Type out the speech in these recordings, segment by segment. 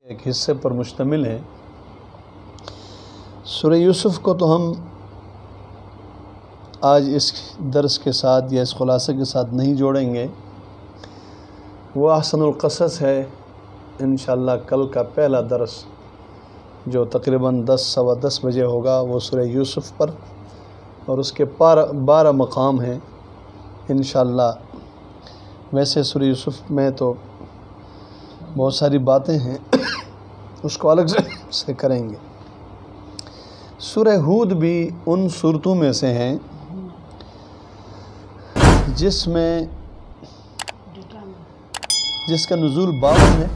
ایک حصے پر مشتمل ہے۔ سورہ یوسف کو تو ہم آج اس درس کے ساتھ یا اس خلاصے کے ساتھ نہیں جوڑیں گے، وہ احسن القصص ہے۔ انشاءاللہ کل کا پہلا درس جو تقریباً 10 بجے ہوگا وہ سورہ یوسف پر، اور اس کے 12 مقام ہیں انشاءاللہ۔ ویسے سورہ یوسف میں تو بہت ساری باتیں ہیں، اس کو الگ سے کریں گے۔ سورہ ہود بھی ان صورتوں میں سے ہیں جس کا نزول 52 ہے،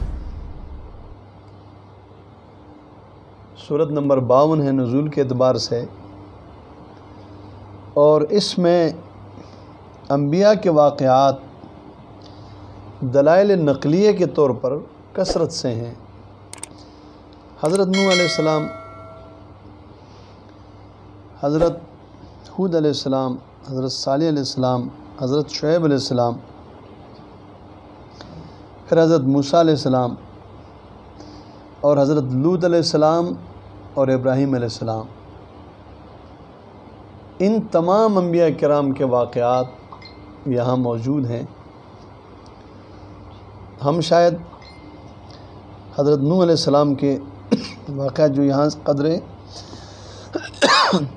سورت نمبر 52 ہے نزول کے اعتبار سے، اور اس میں انبیاء کے واقعات دلائل نقلیہ کے طور پر کثرت سے ہیں۔ حضرت نوح علیہ السلام، حضرت ہود علیہ السلام، حضرت صالح علیہ السلام، حضرت شعیب علیہ السلام، پھر حضرت موسیٰ علیہ السلام، اور حضرت لوط علیہ السلام اور ابراہیم علیہ السلام۔ ان تمام انبیاء کرام کے واقعات یہاں موجود ہیں۔ ہم شاید حضرت نوح علیہ السلام کے واقعات جو یہاں قدرے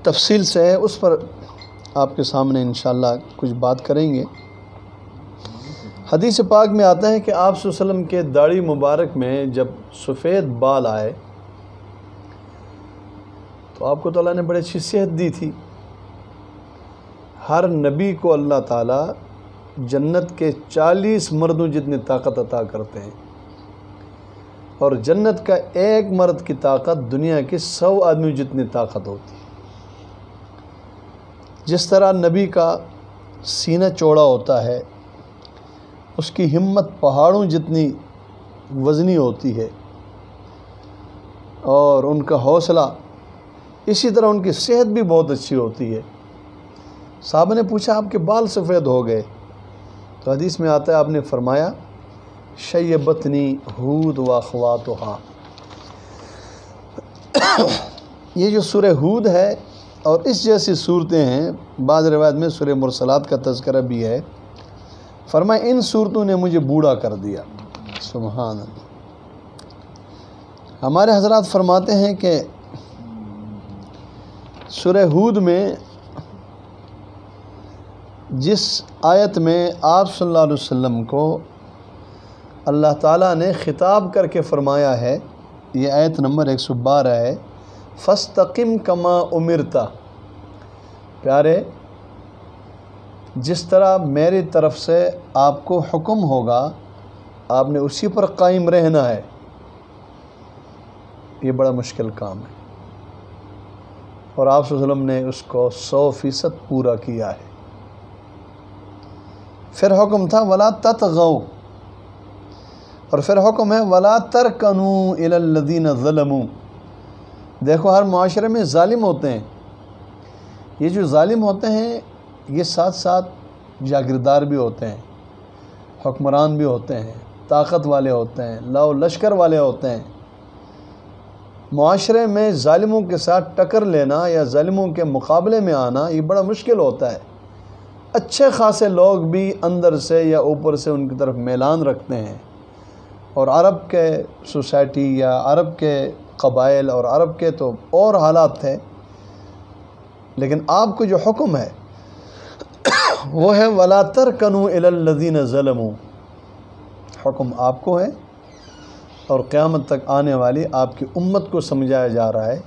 تفصیل سے ہے اس پر آپ کے سامنے انشاءاللہ کچھ بات کریں گے۔ حدیث پاک میں آتا ہے کہ آپ صلی اللہ علیہ وسلم کے داڑھی مبارک میں جب سفید بال آئے تو آپ کو تو اللہ نے بڑی اچھی صحت دی تھی۔ ہر نبی کو اللہ تعالیٰ جنت کے 40 مردوں جتنی طاقت عطا کرتے ہیں، اور جنت کا ایک مرد کی طاقت دنیا کے 100 آدمی جتنی طاقت ہوتی ہے۔ جس طرح نبی کا سینہ چوڑا ہوتا ہے، اس کی ہمت پہاڑوں جتنی وزنی ہوتی ہے، اور ان کا حوصلہ، اسی طرح ان کی صحت بھی بہت اچھی ہوتی ہے۔ صحابہ نے پوچھا آپ کے بال سفید ہو گئے؟ تو حدیث میں آتا ہے آپ نے فرمایا شیبتنی ہود و اخواتہا۔ یہ جو سورہ ہود ہے اور اس جیسی صورتیں ہیں، بعض روایت میں سورہ مرسلات کا تذکرہ بھی ہے، فرمایا ان صورتوں نے مجھے بوڑھا کر دیا۔ سبحان اللہ۔ ہمارے حضرات فرماتے ہیں کہ سورہ ہود میں جس آیت میں آپ صلی اللہ علیہ وسلم کو اللہ تعالیٰ نے خطاب کر کے فرمایا ہے، یہ آیت نمبر 112 ہے، فَاسْتَقِمْ كَمَا أُمِرْتَ۔ پیارے، جس طرح میری طرف سے آپ کو حکم ہوگا آپ نے اسی پر قائم رہنا ہے۔ یہ بڑا مشکل کام ہے، اور آپ صلی اللہ علیہ وسلم نے اس کو 100% پورا کیا ہے۔ پھر حکم تھا وَلَا تَطْغَوْا، اور پھر حکم ہے وَلَا تَرْكَنُوا إِلَى الَّذِينَ ظَلَمُوا۔ دیکھو ہر معاشرے میں ظالم ہوتے ہیں، یہ جو ظالم ہوتے ہیں یہ ساتھ ساتھ جاگیردار بھی ہوتے ہیں، حکمران بھی ہوتے ہیں، طاقت والے ہوتے ہیں، لاؤ لشکر والے ہوتے ہیں۔ معاشرے میں ظالموں کے ساتھ ٹکر لینا یا ظالموں کے مقابلے میں آنا یہ بڑا مشکل ہوتا ہے۔ اچھے خاصے لوگ بھی اندر سے یا اوپر سے ان کی طرف میلان رکھتے ہیں، اور عرب کے سوسائٹی یا عرب کے قبائل اور عرب کے تو اور حالات تھے، لیکن آپ کو جو حکم ہے وہ ہے وَلَا تَرْكَنُوا إِلَى الَّذِينَ ظَلَمُوا۔ حکم آپ کو ہے، اور قیامت تک آنے والی آپ کی امت کو سمجھایا جا رہا ہے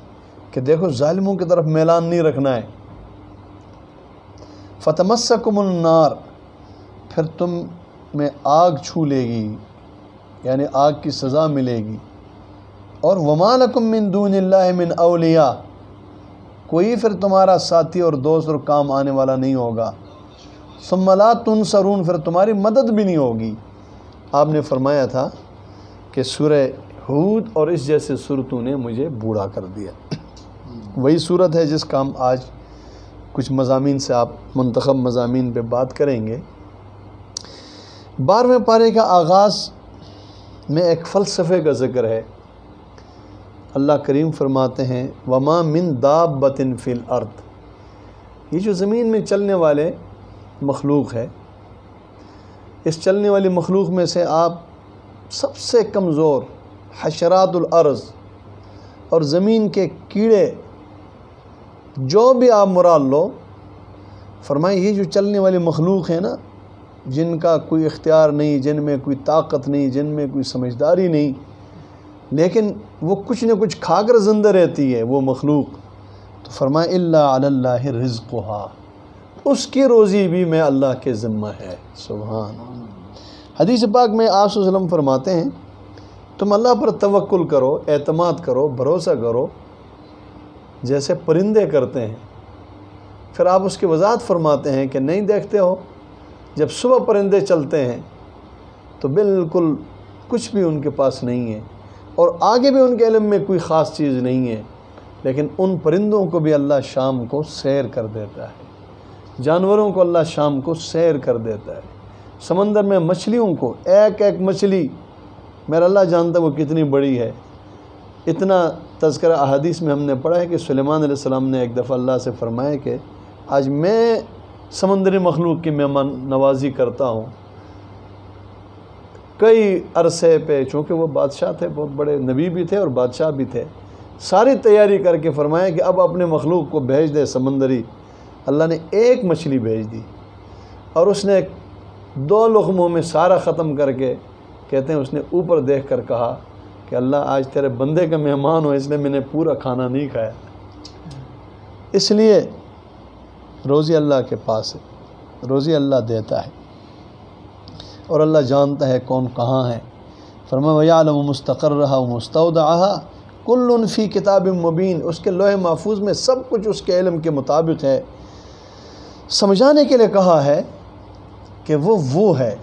کہ دیکھو ظالموں کی طرف میلان نہیں رکھنا ہے۔ فَتَمَسَّكُمُ النَّارِ، پھر تم میں آگ چھو لے گی، یعنی آگ کی سزا ملے گی۔ اور وَمَا لَكُم مِّن دُونِ اللَّهِ مِّنْ أَوْلِيَاءَ، کوئی پھر تمہارا ساتھی اور دوست اور کام آنے والا نہیں ہوگا۔ ثُمَّ لَا تُنصَرُونَ، پھر تمہاری مدد بھی نہیں ہوگی۔ آپ نے فرمایا تھا کہ سورہ ہود اور اس جیسے صورتوں نے مجھے بوڑھا کر دیا۔ وہی صورت ہے جس کا ہم آج کچھ مضامین سے آپ منتخب مضامین پہ بات کریں گے۔ 12ویں پارے کا آغاز میں ایک فلسفے کا ذکر ہے اللہ کریم فرماتے ہیں وما من دابۃ فی الارض، یہ جو زمین میں چلنے والے مخلوق ہے، اس چلنے والی مخلوق میں سے آپ سب سے کمزور حشرات الارض اور زمین کے کیڑے جو بھی آپ مراد لو، فرمائے یہ جو چلنے والی مخلوق ہے نا، جن کا کوئی اختیار نہیں، جن میں کوئی طاقت نہیں، جن میں کوئی سمجھداری نہیں، لیکن وہ کچھ نہ کچھ کھا کر زندہ رہتی ہے وہ مخلوق، تو فرمائے الا علی اللہ رزقها، اس کی روزی بھی میں اللہ کے ذمہ ہے۔ سبحان اللہ۔ حدیث پاک میں آپ صلی اللہ علیہ وسلم فرماتے ہیں تم اللہ پر توکل کرو، اعتماد کرو، بھروسہ کرو جیسے پرندے کرتے ہیں۔ پھر آپ اس کی وضاحت فرماتے ہیں کہ نہیں دیکھتے ہو جب صبح پرندے چلتے ہیں تو بالکل کچھ بھی ان کے پاس نہیں ہے اور آگے بھی ان کے علم میں کوئی خاص چیز نہیں ہے، لیکن ان پرندوں کو بھی اللہ شام کو سیر کر دیتا ہے، جانوروں کو اللہ شام کو سیر کر دیتا ہے، سمندر میں مچھلیوں کو ایک ایک مچھلی میرا اللہ جانتا وہ کتنی بڑی ہے۔ اتنا تذکرہ احادیث میں ہم نے پڑھا ہے کہ سلیمان علیہ السلام نے ایک دفعہ اللہ سے فرمایا کہ آج میں سمندری مخلوق کی مہمان نوازی کرتا ہوں۔ کئی عرصے پہ، چونکہ وہ بادشاہ تھے، بہت بڑے نبی بھی تھے اور بادشاہ بھی تھے، ساری تیاری کر کے فرمایا کہ اب اپنے مخلوق کو بھیج دے سمندری۔ اللہ نے ایک مچھلی بھیج دی اور اس نے 2 لقموں میں سارا ختم کر کے، کہتے ہیں اس نے اوپر دیکھ کر کہا کہ اللہ آج تیرے بندے کا مہمان ہو، اس لیے میں نے پورا کھانا نہیں کھایا۔ اس لیے روزی اللہ کے پاس ہے، روزی اللہ دیتا ہے اور اللہ جانتا ہے کون کہاں ہے۔ فرمایا وَيَعْلَمُ مُسْتَقَرَّهَا وَمُسْتَوْدَعَهَا كُلٌّ فِي كِتَابٍ مُبِينٍ، اس کے لوح محفوظ میں سب کچھ اس کے علم کے مطابق ہے۔ سمجھانے کے لیے کہا ہے کہ وہ ہے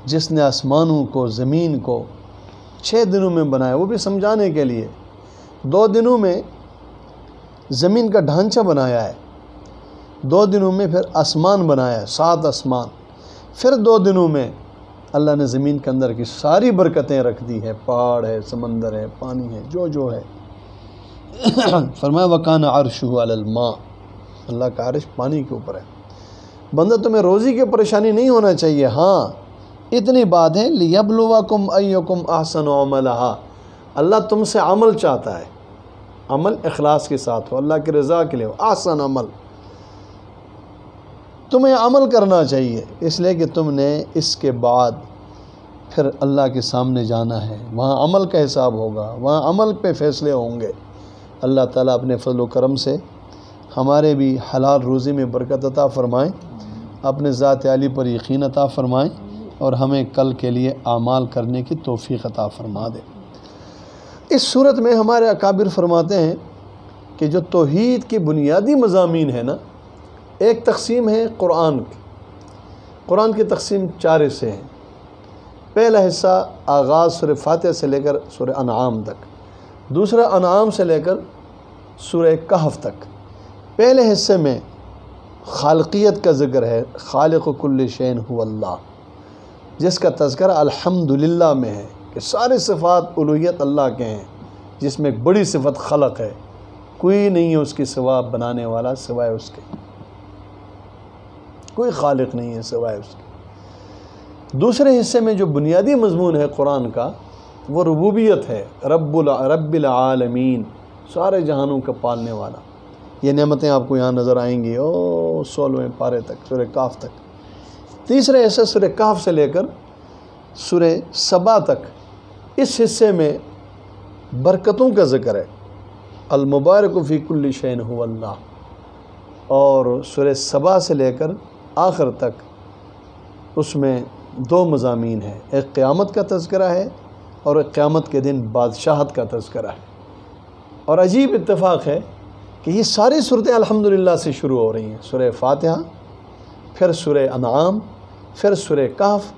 جس نے آسمانوں کو، زمین کو 6 دنوں میں بنایا، وہ بھی سمجھانے کے لیے۔ 2 دنوں میں زمین کا ڈھانچہ بنایا ہے، 2 دنوں میں پھر آسمان بنایا ہے، 7 آسمان، پھر 2 دنوں میں اللہ نے زمین کے اندر کی ساری برکتیں رکھ دی ہے، پہاڑ ہے، سمندر ہے، پانی ہے، جو ہے۔ فرمایا وَكَانَ عَرْشُهُ عَلَى الْمَاءِ، اللہ کا عرش پانی کے اوپر ہے۔ بندہ تمہیں روزی کی پریشانی نہیں ہونا چاہیے، ہاں اتنی بات ہے لِيَبْلُوَكُمْ أَيُّكُمْ أَحْسَنُ عَمَلًا، اللہ تم سے عمل چاہتا ہے، عمل اخلاص کے ساتھ ہو، اللہ کی رضا کے لیے ہو، احسن عمل، تمہیں عمل کرنا چاہیے، اس لیے کہ تم نے اس کے بعد پھر اللہ کے سامنے جانا ہے، وہاں عمل کا حساب ہوگا، وہاں عمل پہ فیصلے ہوں گے۔ اللہ تعالیٰ اپنے فضل و کرم سے ہمارے بھی حلال روزی میں برکت عطا فرمائیں، اپنے ذات عالی پر یقین عطا فرمائیں اور ہمیں کل کے لیے اعمال کرنے کی توفیق عطا فرما دے۔ اس صورت میں ہمارے اکابر فرماتے ہیں کہ جو توحید کی بنیادی مضامین ہے نا، ایک تقسیم ہے قرآن کی۔ قرآن کی تقسیم 4 حصے ہیں۔ پہلا حصہ آغاز سورہ فاتحہ سے لے کر سورہ انعام تک، دوسرا انعام سے لے کر سورہ کہف تک۔ پہلے حصے میں خالقیت کا ذکر ہے، خالق کل شیء هو اللہ، جس کا تذکرہ الحمدللہ میں ہے کہ سارے صفات الوہیت اللہ کے ہیں، جس میں ایک بڑی صفت خلق ہے، کوئی نہیں ہے اس کی سوا بنانے والا سوائے اس کے، کوئی خالق نہیں ہے سوائے اس کے۔ دوسرے حصے میں جو بنیادی مضمون ہے قرآن کا وہ ربوبیت ہے، رب العالمین، سارے جہانوں کا پالنے والا۔ یہ نعمتیں آپ کو یہاں نظر آئیں گی 16ویں پارے تک، سورہ کہف تک۔ تیسرے حصے سورہ کہف سے لے کر سورہ سبا تک، اس حصے میں برکتوں کا ذکر ہے، المبارک فی کل شیء هو اللہ۔ اور سورہ سبا سے لے کر آخر تک اس میں 2 مضامین ہیں، ایک قیامت کا تذکرہ ہے اور ایک قیامت کے دن بادشاہت کا تذکرہ ہے۔ اور عجیب اتفاق ہے کہ یہ ساری صورتیں الحمدللہ سے شروع ہو رہی ہیں، سورہ فاتحہ، پھر سورہ انعام، پھر سورہ کہف،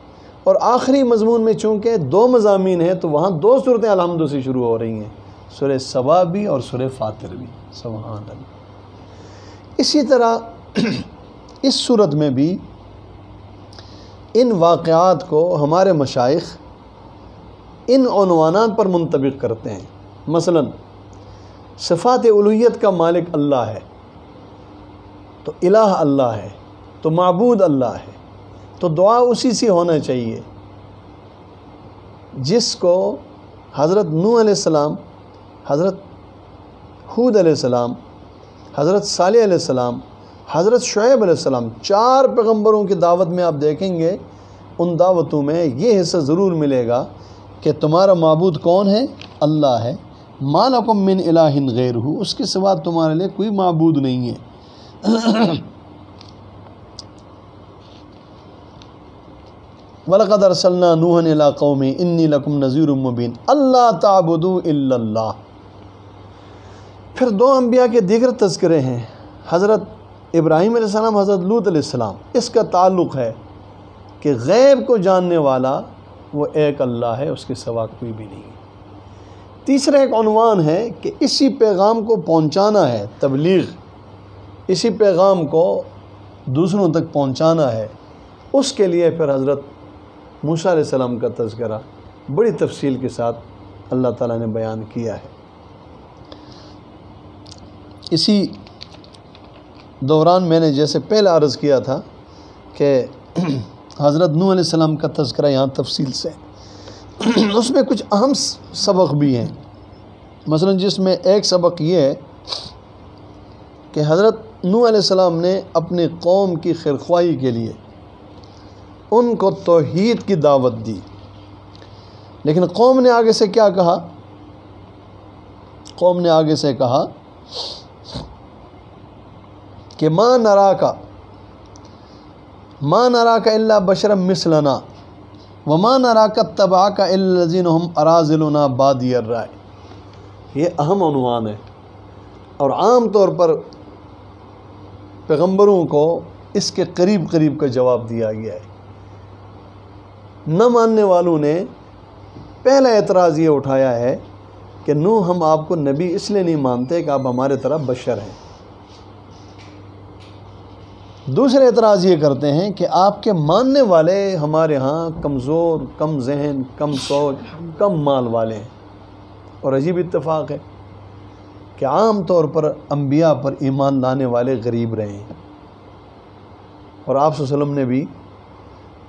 اور آخری مضمون میں چونکہ 2 مضامین ہیں تو وہاں 2 صورتیں الحمد سے شروع ہو رہی ہیں، سورہ سبا بھی اور سورہ فاطر بھی۔ سبحان اللہ۔ اسی طرح اس صورت میں بھی ان واقعات کو ہمارے مشائخ ان عنوانات پر منطبق کرتے ہیں مثلا صفات الوہیت کا مالک اللہ ہے، تو الہ اللہ ہے، تو معبود اللہ ہے، تو دعا اسی سے ہونا چاہیے جس کو حضرت نوح علیہ السلام، حضرت ہود علیہ السلام، حضرت صالح علیہ السلام، حضرت شعیب علیہ السلام، 4 پیغمبروں کی دعوت میں آپ دیکھیں گے، ان دعوتوں میں یہ حصہ ضرور ملے گا کہ تمہارا معبود کون ہے؟ اللہ ہے۔ ما لکم من الہ غیرہ، اس کے سوا تمہارے لیے کوئی معبود نہیں ہے۔ وَلَقَدْ أَرْسَلْنَا نُوحًا إِلَىٰ قَوْمِهِ إِنِّي لَكُمْ نَذِيرٌ مُّبِينٌ أَلَّا تَعْبُدُوا إِلَّا اللَّهَ۔ پھر 2 انبیاء کے دیگر تذکرے ہیں، حضرت ابراہیم علیہ السلام، حضرت لوط علیہ السلام۔ اس کا تعلق ہے کہ غیب کو جاننے والا وہ ایک اللہ ہے، اس کے سوا کوئی بھی نہیں ہے۔ تیسرا ایک عنوان ہے کہ اسی پیغام کو پہنچانا ہے، تبلیغ، اسی پیغام کو دوسروں تک پہنچانا ہے۔ اس کے لیے پھر حضرت موسیٰ علیہ السلام کا تذکرہ بڑی تفصیل کے ساتھ اللہ تعالیٰ نے بیان کیا ہے۔ اسی دوران میں نے جیسے پہلے عرض کیا تھا کہ حضرت نوح علیہ السلام کا تذکرہ یہاں تفصیل سے اس میں کچھ اہم سبق بھی ہیں، مثلا جس میں ایک سبق یہ ہے کہ حضرت نوح علیہ السلام نے اپنی قوم کی خیرخواہی کے لیے ان کو توحید کی دعوت دی، لیکن قوم نے آگے سے کیا کہا؟ قوم نے آگے سے کہا کہ ما نراک الا بشرا مثلنا وما نراک اتبعک الا الذین هم اراذلنا بادی الرائے۔ یہ اہم عنوان ہے، اور عام طور پر پیغمبروں کو اس کے قریب قریب کا جواب دیا گیا ہے۔ نہ ماننے والوں نے پہلا اعتراض یہ اٹھایا ہے کہ نوح ہم آپ کو نبی اس لیے نہیں مانتے کہ آپ ہمارے طرح بشر ہیں۔ دوسرے اعتراض یہ کرتے ہیں کہ آپ کے ماننے والے ہمارے ہاں کمزور، کم ذہن، کم سوچ، کم مال والے ہیں۔ اور عجیب اتفاق ہے کہ عام طور پر انبیاء پر ایمان لانے والے غریب رہے ہیں، اور آپ صلی اللہ علیہ وسلم نے بھی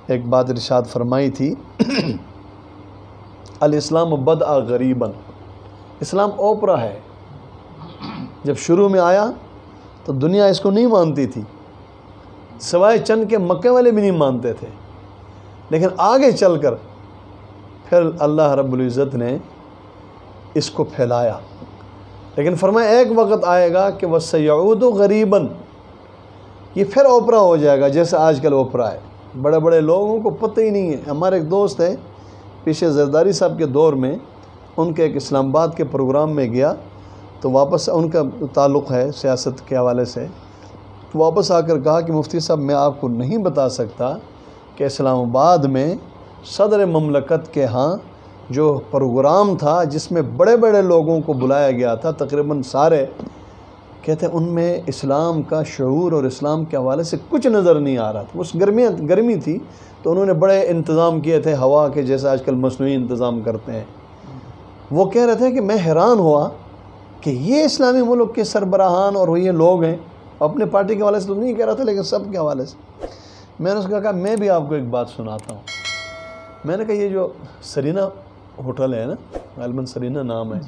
ایک بات ارشاد فرمائی تھی، الاسلام بدأ غریبا، اسلام اوپرا ہے۔ جب شروع میں آیا تو دنیا اس کو نہیں مانتی تھی، سوائے چند کے مکے والے بھی نہیں مانتے تھے، لیکن آگے چل کر پھر اللہ رب العزت نے اس کو پھیلایا، لیکن فرمایا ایک وقت آئے گا کہ وَسَيَعُودُ غَرِيبًا، یہ پھر اوپرا ہو جائے گا جیسے آج کل اوپرا ہے۔ بڑے بڑے لوگوں کو پتہ ہی نہیں ہے۔ ہمارے ایک دوست ہے، پیچھے زرداری صاحب کے دور میں ان کے ایک اسلام آباد کے پروگرام میں گیا، تو واپس ان کا تعلق ہے سیاست کے حوالے سے، واپس آ کر کہا کہ مفتی صاحب میں آپ کو نہیں بتا سکتا کہ اسلام آباد میں صدر مملکت کے ہاں جو پروگرام تھا جس میں بڑے بڑے لوگوں کو بلایا گیا تھا، تقریباً سارے، کہتے ہیں ان میں اسلام کا شعور اور اسلام کے حوالے سے کچھ نظر نہیں آ رہا تھا۔ اس گرمی تھی تو انہوں نے بڑے انتظام کیے تھے ہوا کے، جیسے آج کل مصنوعی انتظام کرتے ہیں۔ وہ کہہ رہے تھے کہ میں حیران ہوا کہ یہ اسلامی ملک کے سربراہان اور یہ لوگ ہیں، اپنے پارٹی کے حوالے سے تو نہیں کہہ رہا تھا لیکن سب کے حوالے سے۔ میں نے اس کو کہا میں بھی آپ کو ایک بات سناتا ہوں۔ میں نے کہا یہ جو سرینا ہوٹل ہے نا، غالباً سرینا نام ہے،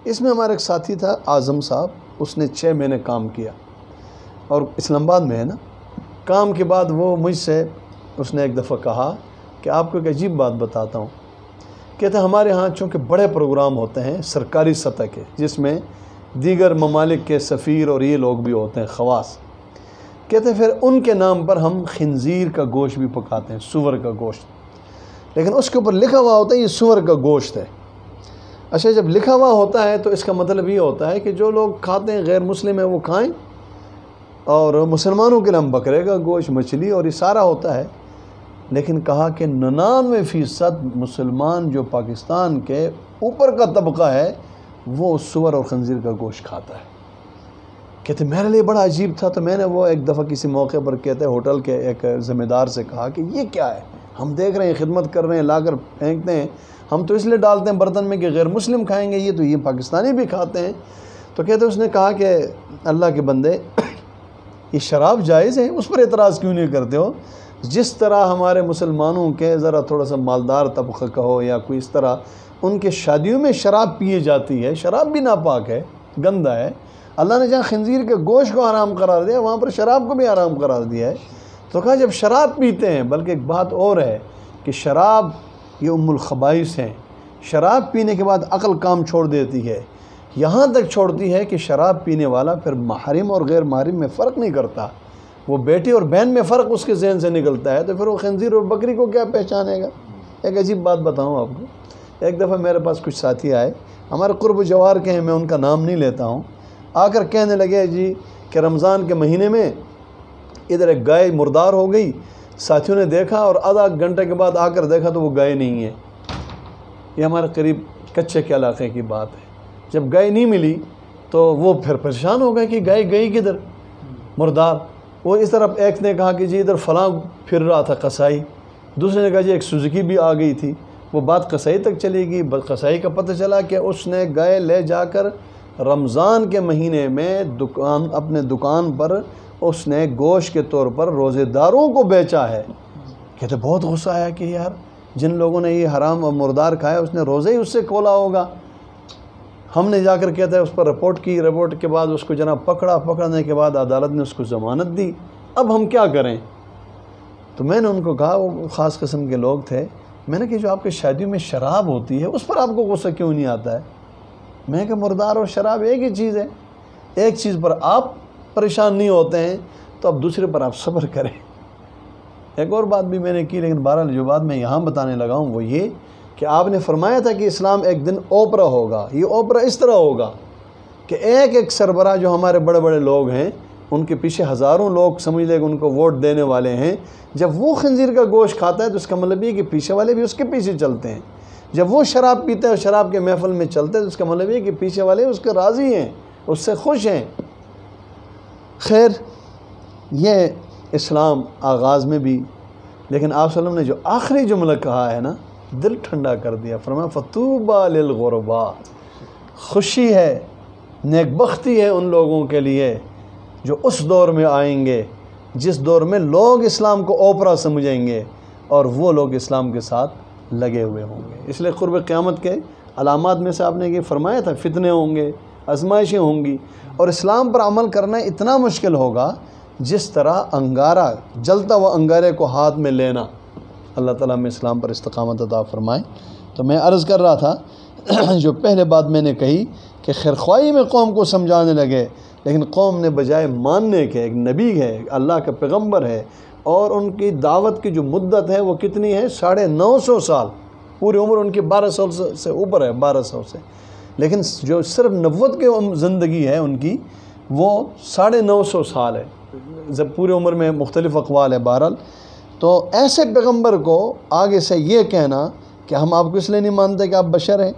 اس میں ہمارا ایک ساتھی تھا اعظم صاحب، اس نے 6 مہینے کام کیا، اور اسلام آباد میں ہے نا۔ کام کے بعد وہ مجھ سے اس نے ایک دفعہ کہا کہ آپ کو ایک عجیب بات بتاتا ہوں، کہتے ہیں ہمارے ہاں چونکہ بڑے پروگرام ہوتے ہیں سرکاری سطح کے، جس میں دیگر ممالک کے سفیر اور یہ لوگ بھی ہوتے ہیں، خواص، کہتے ہیں پھر ان کے نام پر ہم خنزیر کا گوشت بھی پکاتے ہیں، سور کا گوشت، لیکن اس کے اوپر لکھا ہوا ہوتا ہے یہ سور کا گوشت ہے۔ اچھا، جب لکھا ہوا ہوتا ہے تو اس کا مطلب یہ ہوتا ہے کہ جو لوگ کھاتے ہیں غیر مسلم ہیں وہ کھائیں، اور مسلمانوں کے لیے ہم بکرے کا گوشت، مچھلی اور یہ سارا ہوتا ہے۔ لیکن کہا کہ 99% مسلمان جو پاکستان کے اوپر کا طبقہ ہے وہ سور اور خنزیر کا گوشت کھاتا ہے۔ کہتے میرے لیے بڑا عجیب تھا، تو میں نے وہ ایک دفعہ کسی موقع پر کہتے ہوٹل کے ایک ذمہ دار سے کہا کہ یہ کیا ہے، ہم دیکھ رہے ہیں خدمت کر رہے ہیں، لا کر پھینکتے ہیں، ہم تو اس لیے ڈالتے ہیں برتن میں کہ غیر مسلم کھائیں گے، یہ تو یہ پاکستانی بھی کھاتے ہیں۔ تو کہتے اس نے کہا کہ اللہ کے بندے یہ شراب جائز ہے، اس پر اعتراض کیوں نہیں کرتے ہو؟ جس طرح ہمارے مسلمانوں کے ذرا تھوڑا سا مالدار طبقہ کا ہو یا کوئی اس طرح ان کے شادیوں میں شراب پیے جاتی ہے، شراب بھی ناپاک ہے، گندہ ہے۔ اللہ نے جہاں خنزیر کے گوشت کو حرام قرار دیا وہاں پر شراب کو بھی حرام قرار دیا ہے۔ تو کہا جب شراب پیتے ہیں، بلکہ ایک بات اور ہے کہ شراب یہ ام الخبائث ہیں، شراب پینے کے بعد عقل کام چھوڑ دیتی ہے، یہاں تک چھوڑتی ہے کہ شراب پینے والا پھر محرم اور غیر محرم میں فرق نہیں کرتا، وہ بیٹی اور بہن میں فرق اس کے ذہن سے نکلتا ہے، تو پھر وہ خنزیر اور بکری کو کیا پہچانے گا؟ ایک عجیب بات بتاؤں آپ کو، ایک دفعہ میرے پاس کچھ ساتھی آئے، ہمارے قرب و جوار کے ہیں، میں ان کا نام نہیں لیتا ہوں، آ کر کہنے لگے جی کہ رمضان کے مہینے میں ادھر ایک گائے مردار ہو گئی، ساتھیوں نے دیکھا اور آدھا گھنٹے کے بعد آ کر دیکھا تو وہ گائے نہیں ہے۔ یہ ہمارے قریب کچے کے علاقے کی بات ہے۔ جب گائے نہیں ملی تو وہ پھر پریشان ہو گئے کہ گائے گئی کدھر مردار۔ وہ اس طرف ایک نے کہا کہ جی ادھر فلاں پھر رہا تھا قصائی، دوسرے نے کہا جی ایک سوزکی بھی آ گئی تھی۔ وہ بات قصائی تک چلی گئی، قصائی کا پتہ چلا کہ اس نے گائے لے جا کر رمضان کے مہینے میں اپنے دکان پر اس نے گوشت کے طور پر روزے داروں کو بیچا ہے۔ کہتے بہت غصہ آیا کہ یار جن لوگوں نے یہ حرام اور مردار کھایا اس نے روزے ہی اس سے کھولا ہوگا۔ ہم نے جا کر کہتا ہے اس پر رپورٹ کی، رپورٹ کے بعد اس کو جناب پکڑنے کے بعد عدالت نے اس کو ضمانت دی۔ اب ہم کیا کریں؟ تو میں نے ان کو کہا، وہ خاص قسم کے لوگ تھے، میں نے کہ جو آپ کے شادیوں میں شراب ہوتی ہے اس پر آپ کو غصہ کیوں نہیں آتا ہے؟ میں کہ مردار اور شراب ایک ہی چیز ہے، ایک چیز پر آپ پریشان نہیں ہوتے ہیں تو اب دوسرے پر آپ صبر کریں۔ ایک اور بات بھی میں نے کی، لیکن بہرحال جو بات میں یہاں بتانے لگا ہوں وہ یہ کہ آپ نے فرمایا تھا کہ اسلام ایک دن اوپرا ہوگا۔ یہ اوپرا اس طرح ہوگا کہ ایک ایک سربراہ جو ہمارے بڑے بڑے لوگ ہیں ان کے پیچھے ہزاروں لوگ سمجھ لے کہ ان کو ووٹ دینے والے ہیں، جب وہ خنزیر کا گوشت کھاتا ہے تو اس کا مطلب یہ کہ پیچھے والے بھی اس کے پیچھے چلتے ہیں، جب وہ شراب پیتا ہے اور شراب کے محفل میں چلتے ہیں تو اس کا مطلب یہ کہ پیچھے والے اس کے راضی ہیں، اس سے خوش ہیں۔ خیر یہ اسلام آغاز میں بھی، لیکن آپ صلی اللہ علیہ وسلم نے جو آخری جملہ کہا ہے نا، دل ٹھنڈا کر دیا۔ فرمایا فطوبیٰ للغرباء، خوشی ہے، نیک بختی ہے ان لوگوں کے لیے جو اس دور میں آئیں گے جس دور میں لوگ اسلام کو اوپرا سمجھیں گے اور وہ لوگ اسلام کے ساتھ لگے ہوئے ہوں گے۔ اس لیے قرب قیامت کے علامات میں سے آپ نے یہ فرمایا تھا، فتنے ہوں گے، آزمائشیں ہوں گی، اور اسلام پر عمل کرنا اتنا مشکل ہوگا جس طرح انگارہ، جلتا ہوا انگارے کو ہاتھ میں لینا۔ اللہ تعالیٰ میں اسلام پر استقامت عطا فرمائے۔ تو میں عرض کر رہا تھا جو پہلے بات میں نے کہی کہ خیرخواہی میں قوم کو سمجھانے لگے، لیکن قوم نے بجائے ماننے کے، ایک نبی ہے، اللہ کا پیغمبر ہے، اور ان کی دعوت کی جو مدت ہے وہ کتنی ہے؟ 950 سال، پوری عمر ان کی 1200 سے اوپر ہے، 1200 سے، لیکن جو صرف نبوت کی زندگی ہے ان کی وہ 950 سال ہے، جب پوری عمر میں مختلف اقوال ہے۔ بہرحال تو ایسے پیغمبر کو آگے سے یہ کہنا کہ ہم آپ کو اس لیے نہیں مانتے کہ آپ بشر ہیں،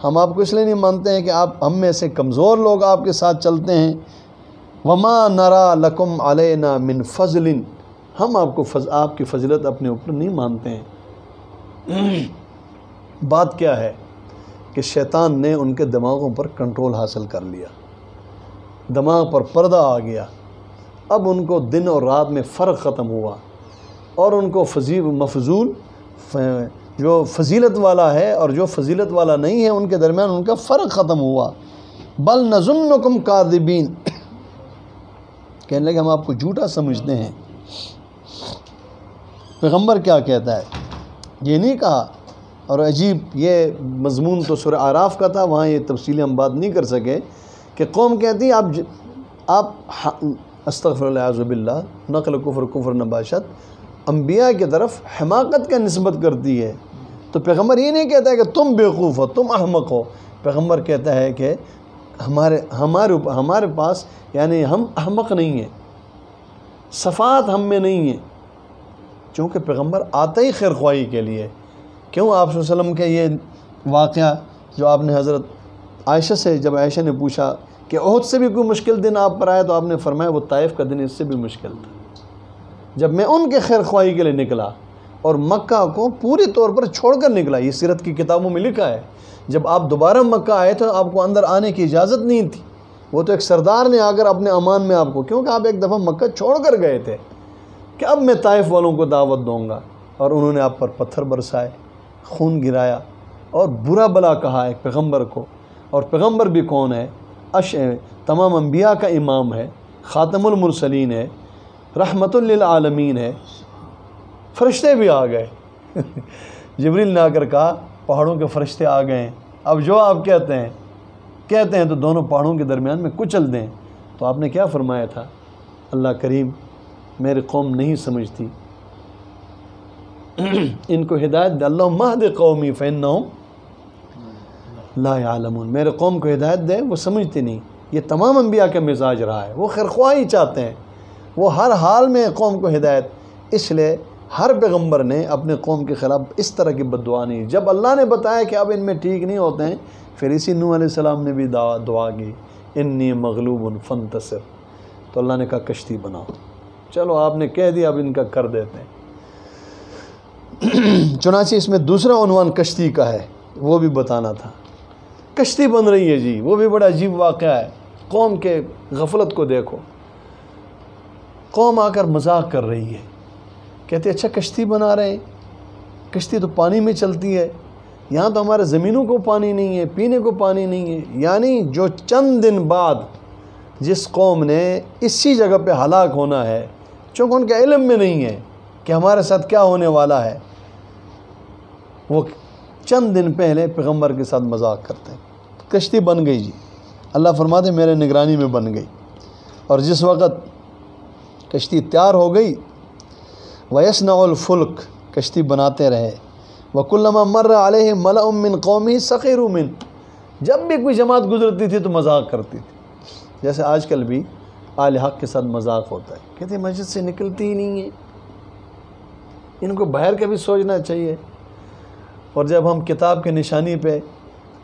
ہم آپ کو اس لیے نہیں مانتے ہیں کہ آپ ہم میں سے کمزور لوگ آپ کے ساتھ چلتے ہیں، وما نرا لکم علینا من فضل، ہم آپ کی فضیلت اپنے اوپر نہیں مانتے ہیں۔ بات کیا ہے کہ شیطان نے ان کے دماغوں پر کنٹرول حاصل کر لیا، دماغ پر پردہ آ گیا، اب ان کو دن اور رات میں فرق ختم ہوا، اور ان کو مفضول جو فضیلت والا ہے اور جو فضیلت والا نہیں ہے ان کے درمیان ان کا فرق ختم ہوا۔ بل نظنکم کاذبین، کہنے لگے ہم آپ کو جھوٹا سمجھتے ہیں۔ پیغمبر کیا کہتا ہے؟ یہ نہیں کہا، اور عجیب یہ مضمون تو سورہ اعراف کا تھا، وہاں یہ تفصیلیں ہم بات نہیں کر سکے، کہ قوم کہتی ہے آپ استغفر اللہ اعوذ باللہ، نقل کفر نباشت، انبیاء کی طرف حماقت کا نسبت کرتی ہے۔ تو پیغمبر یہ نہیں کہتا ہے کہ تم بیوقوف ہو، تم احمق ہو، پیغمبر کہتا ہے کہ ہمارے پاس، یعنی ہم احمق نہیں ہیں، صفات ہم میں نہیں ہیں، چونکہ پیغمبر آتا ہی خیر خواہی کے لیے۔ کیوں آپ صلی اللہ علیہ وسلم کے یہ واقعہ جو آپ نے حضرت عائشہ سے، جب عائشہ نے پوچھا کہ احد سے بھی کوئی مشکل دن آپ پر آیا، تو آپ نے فرمایا وہ طائف کا دن اس سے بھی مشکل تھا، جب میں ان کے خیر خواہی کے لیے نکلا، اور مکہ کو پوری طور پر چھوڑ کر نکلا. یہ سیرت کی کتابوں میں لکھا ہے. جب آپ دوبارہ مکہ آئے تو آپ کو اندر آنے کی اجازت نہیں تھی. وہ تو ایک سردار نے آ کر اپنے امان میں آپ کو، کیونکہ آپ ایک دفعہ مکہ چھوڑ کر گئے تھے، کہ اب میں طائف والوں کو دعوت دوں گا. اور انہوں نے آپ پر پتھر برسائے، خون گرایا اور برا بلا کہا ایک پیغمبر کو. اور پیغمبر بھی کون ہے؟ تمام انبیاء کا امام ہے، خاتم المرسلین ہے، رحمت للعالمین ہے. فرشتے بھی آ گئے. جبریل نے آ کر کہا پہاڑوں کے فرشتے آ گئے ہیں، اب جو آپ کہتے ہیں تو دونوں پہاڑوں کے درمیان میں کچل دیں. تو آپ نے کیا فرمایا تھا؟ اللہ کریم میری قوم نہیں سمجھتی، ان کو ہدایت دے. اللہم اہد قومی فانہم لا یعلمون. میرے قوم کو ہدایت دے، وہ سمجھتے نہیں. یہ تمام انبیاء کا مزاج رہا ہے، وہ خیرخواہی چاہتے ہیں، وہ ہر حال میں قوم کو ہدایت. اس لیے ہر پیغمبر نے اپنے قوم کے خلاف اس طرح کی بد دعا نہیں. جب اللہ نے بتایا کہ اب ان میں ٹھیک نہیں ہوتے ہیں، پھر اسی نوح علیہ السلام نے بھی دعا کی انی مغلوب فانتصر. تو اللہ نے کہا کشتی بناؤ. چلو آپ نے کہہ دیا، اب ان کا کر دیتے ہیں. چنانچہ اس میں دوسرا عنوان کشتی کا ہے، وہ بھی بتانا تھا. کشتی بن رہی ہے جی، وہ بھی بڑا عجیب واقعہ ہے. قوم کے غفلت کو دیکھو. قوم آ کر مذاق کر رہی ہے، کہتے اچھا کشتی بنا رہے ہیں، کشتی تو پانی میں چلتی ہے، یہاں تو ہمارے زمینوں کو پانی نہیں ہے، پینے کو پانی نہیں ہے. یعنی جو چند دن بعد جس قوم نے اسی جگہ پہ ہلاک ہونا ہے، چونکہ ان کے علم میں نہیں ہے کہ ہمارے ساتھ کیا ہونے والا ہے، وہ چند دن پہلے پیغمبر کے ساتھ مذاق کرتے ہیں. کشتی بن گئی جی، اللہ فرماتے میرے نگرانی میں بن گئی. اور جس وقت کشتی تیار ہو گئی، وَيَصْنَعُ الْفُلْكَ، کشتی بناتے رہے. وَكُلَّمَا مَرَّ عَلَيْهِ مَلَأٌ مِّن قَوْمِهِ سَخِرُوا مِنْهُ، جب بھی کوئی جماعت گزرتی تھی تو مذاق کرتی تھی. جیسے آج کل بھی اہل حق کے ساتھ مذاق ہوتا ہے، کہتے ہیں مسجد سے نکلتی ہی نہیں ہے، ان کو باہر کا بھی سوچنا چاہیے. اور جب ہم کتاب کے نشانی پہ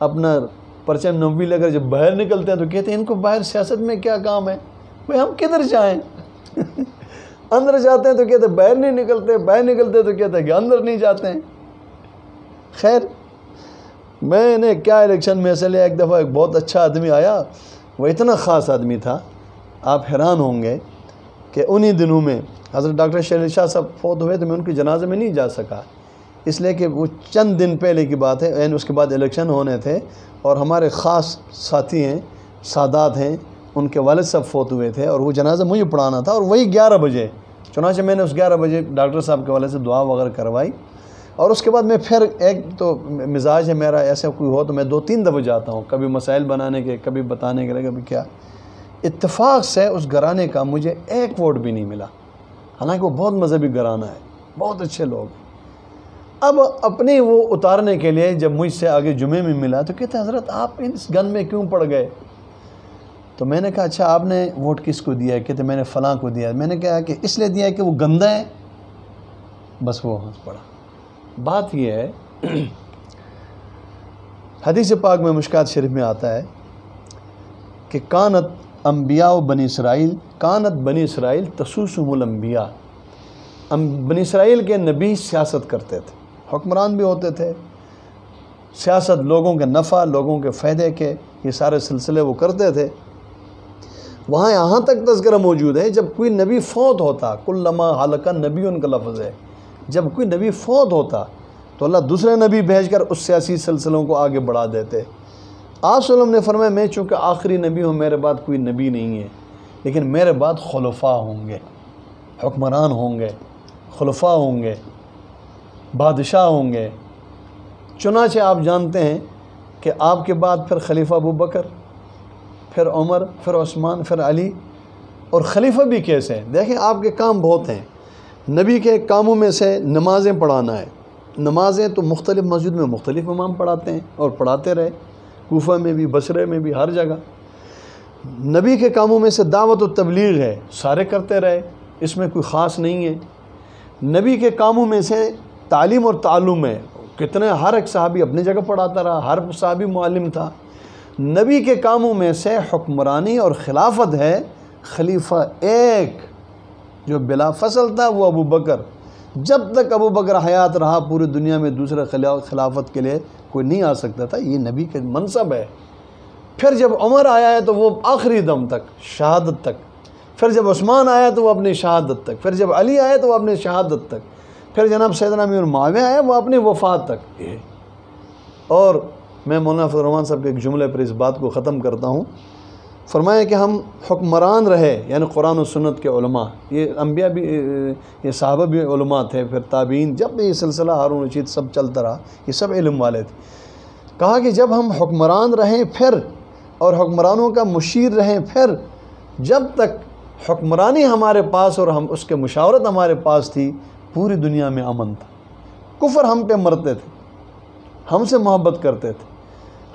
اپنا پرچم نبوی لے کر جب باہر نکلتے ہیں تو کہتے ہیں ان کو باہر سیاست میں کیا کام ہے، بھئی ہم کدھر جائیں. اندر جاتے ہیں تو کہتے ہیں باہر نہیں نکلتے، باہر نکلتے تو کہتے ہیں کہ اندر نہیں جاتے ہیں. خیر، میں نے کیا الیکشن میں سے لیا، ایک دفعہ ایک بہت اچھا آدمی آیا، وہ اتنا خاص آدمی تھا آپ حیران ہوں گے کہ انہی دنوں میں حضرت ڈاکٹر شیخ شاہ صاحب فوت ہوئے تو میں ان کے جنازے میں نہیں جا سکا، اس لیے کہ وہ چند دن پہلے کی بات ہے، یعنی اس کے بعد الیکشن ہونے تھے اور ہمارے خاص ساتھی ہیں، سادات ہیں، ان کے والد صاحب فوت ہوئے تھے اور وہ جنازہ مجھے پڑھانا تھا، اور وہی 11 بجے. چنانچہ میں نے اس 11 بجے ڈاکٹر صاحب کے والد سے دعا وغیرہ کروائی. اور اس کے بعد میں پھر ایک تو مزاج ہے میرا، ایسا کوئی ہو تو میں 2-3 دفعہ جاتا ہوں، کبھی مسائل بنانے کے، کبھی بتانے کے لیے، کبھی کیا. اتفاق سے اس گھرانے کا مجھے ایک ووٹ بھی نہیں ملا، حالانکہ وہ بہت مذہبی گھرانہ ہے، بہت اچھے لوگ. اب اپنے وہ اتارنے کے لیے جب مجھ سے آگے جمعے میں ملا تو کہتے حضرت آپ اس گن میں کیوں پڑ گئے؟ تو میں نے کہا اچھا آپ نے ووٹ کس کو دیا ہے؟ کہتے میں نے فلاں کو دیا ہے. میں نے کہا کہ اس لیے دیا ہے کہ وہ گندہ ہے؟ بس وہ ہنس پڑا. بات یہ ہے، حدیث پاک میں مشکات شریف میں آتا ہے کہ کانت انبیاء و بنی اسرائیل، کانت بنی اسرائیل تسوسهم الانبیاء. بنی اسرائیل کے نبی سیاست کرتے تھے، حکمران بھی ہوتے تھے، سیاست لوگوں کے نفع، لوگوں کے فائدے کے، یہ سارے سلسلے وہ کرتے تھے. وہاں یہاں تک تذکرہ موجود ہے جب کوئی نبی فوت ہوتا، کلما حلق نبی ان کا لفظ ہے، جب کوئی نبی فوت ہوتا تو اللہ دوسرے نبی بھیج کر اس سیاسی سلسلوں کو آگے بڑھا دیتے. آپ صلی اللہ علیہ وسلم نے فرمایا میں چونکہ آخری نبی ہوں، میرے بعد کوئی نبی نہیں ہے، لیکن میرے بعد خلفاء ہوں گے، حکمران ہوں گے، خلفاء ہوں گے، بادشاہ ہوں گے. چنانچہ آپ جانتے ہیں کہ آپ کے بعد پھر خلیفہ ابو بکر، پھر عمر، پھر عثمان، پھر علی. اور خلیفہ بھی کیسے ہیں؟ دیکھیں آپ کے کام بہت ہیں. نبی کے کاموں میں سے نمازیں پڑھانا ہے. نمازیں تو مختلف مسجد میں مختلف امام پڑھاتے ہیں اور پڑھاتے رہے، کوفہ میں بھی، بصرے میں بھی، ہر جگہ. نبی کے کاموں میں سے دعوت و تبلیغ ہے، سارے کرتے رہے، اس میں کوئی خاص نہیں ہے. نبی کے کاموں میں سے تعلیم اور تعلم ہے، کتنے، ہر ایک صحابی اپنی جگہ پڑھاتا رہا، ہر صحابی معلم تھا. نبی کے کاموں میں سے حکمرانی اور خلافت ہے. خلیفہ ایک جو بلا فصل تھا وہ ابو بکر، جب تک ابو بکر حیات رہا پوری دنیا میں دوسرے خلافت کے لیے کوئی نہیں آ سکتا تھا، یہ نبی کے منصب ہے۔ پھر جب عمر آیا ہے تو وہ آخری دم تک، شہادت تک، پھر جب عثمان آیا تو وہ اپنی شہادت تک، پھر جب علی آیا تو وہ اپنی شہادت تک، پھر جناب سیدنا امیر معاویہ آیا وہ اپنی وفات تک۔ اور میں مولانا فضل الرحمان صاحب کے ایک جملے پر اس بات کو ختم کرتا ہوں، فرمایا کہ ہم حکمران رہے، یعنی قرآن و سنت کے علماء، یہ انبیاء بھی، یہ صحابہ بھی علماء تھے، پھر تابعین، جب بھی یہ سلسلہ ہارون رشید سب چلتا رہا، یہ سب علم والے تھے۔ کہا کہ جب ہم حکمران رہیں پھر، اور حکمرانوں کا مشیر رہیں پھر، جب تک حکمرانی ہمارے پاس اور ہم اس کے مشاورت ہمارے پاس تھی، پوری دنیا میں امن تھا۔ کفر ہم پہ مرتے تھے، ہم سے محبت کرتے تھے۔